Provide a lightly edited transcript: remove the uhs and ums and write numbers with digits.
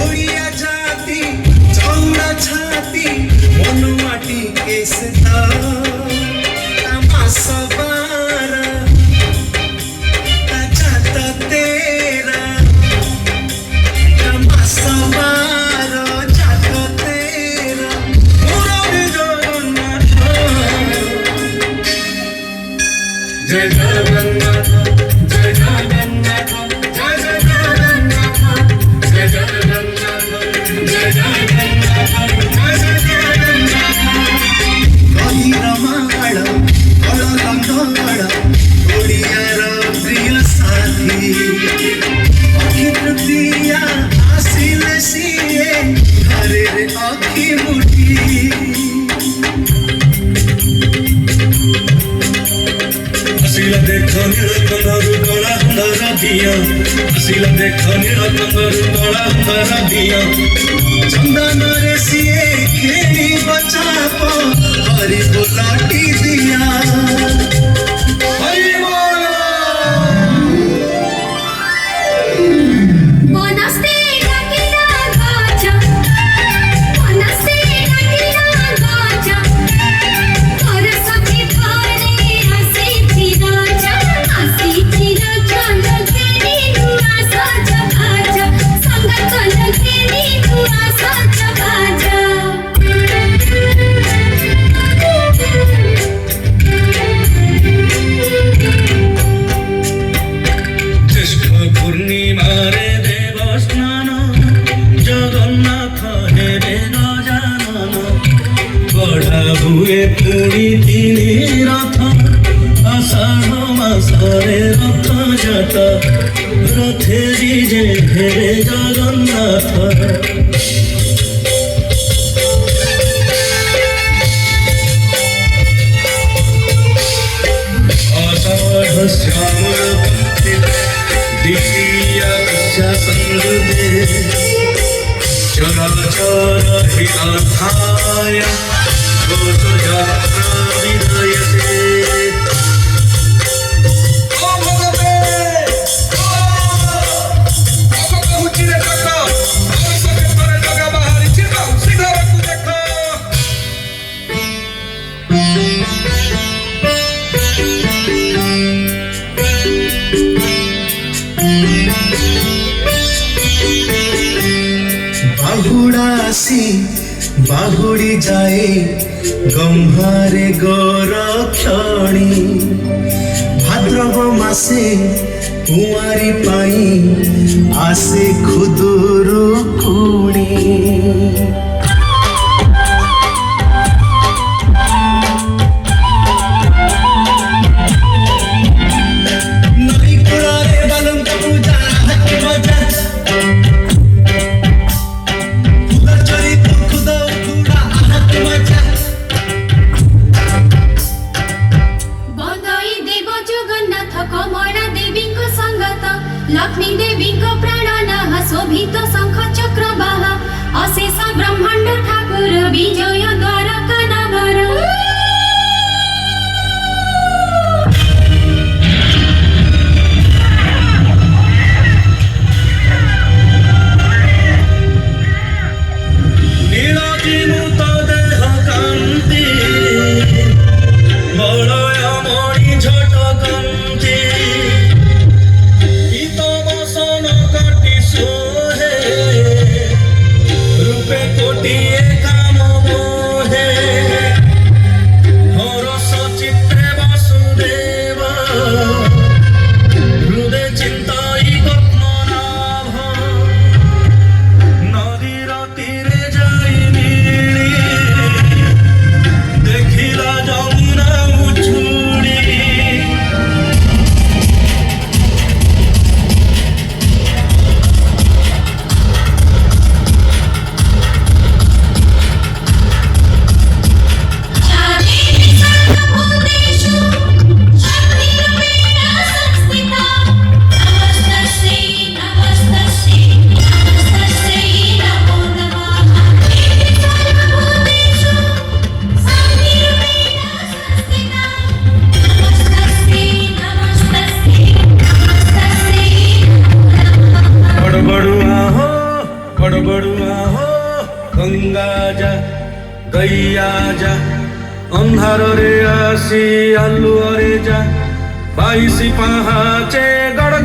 ओडिया जाति चौड़ा छाती मन माटी केसता तमाशा बारा जात तेरा तमाशा बारा जात तेरा मुरारी जगन्नाथ जय जगन्नाथ जय जगन्नाथ जय जगन्नाथ जय जगन्नाथ जय जगन्नाथ जय जगन्नाथ गहिरमाळ कळकंदळ ओडियार प्रिय साथी अखि तृतीया आसिले सिए घरे रे अखि मुठी আসিলা দেখো নীলকণ্ঠর কলা ধরা দিয়া আসিলা দেখো নীলকণ্ঠর কলা ধরা দিয়া চন্দনরে সিয়ে খেলি বচাপ হরি বোলাটি দিয়া হরি বল মনস্তে ডাকিলা গাছা মনস্তে ডাকিলা গাছা তোর সখী ঘরে আসিছি রাজা লগেনি নুয়া সাজা ভাজা সঙ্গত লগেনি নুয়া সাজা ভাজা জ্যেষ্ঠ পূর্ণিমারে দেব স্নান জগন্নাথ হেবে গজানন গড়া হুয়ে পুরী তিনি রথ আষাঢ় মাসরে রথ যাত রথে যে হেবে জগন্নাথ आषाढ़ श्यामल द्वितीया संगते चराचर हिताय घोषयात्रा विधयते বাহুড়াসি বাহুড়ি যায় গম্ভারে গোরক্ষণী ভাদ্রব মাসে কুঁয়ারি পাই আসে খুদুরু কুড়ি নদী কূଳରେ বালুঙ্ক পূজা হাত বাজা বন্দই দেব জগন্নাথ কমলা দেবীঙ্ক সঙ্গত লক্ষ্মী দেবীঙ্ক প্রাণনাহ শোভিত শঙ্খ চক্র বাহা অশেষ ব্রহ্মাণ্ড ঠাকুর বিজয় দ্বারকা নগর নীলজিমুত দেহ কান্তি বলয় মণি ঝট কান্তি পিত বসন কাটি সোহে রূপে কোটিয়ে কাম মোহে হরস চিত্রে বাসুদেব হৃদে চিন্তাই পদ্মনাভ নদীর তীরে যাই মিলি দেখিলা যমুনা উছুড়ি দইয়া যা ଅନ୍ଧାରରେ ଆସି ଆଲୁଅରେ ଯା 22 ପାହାଚେ ଗଡ଼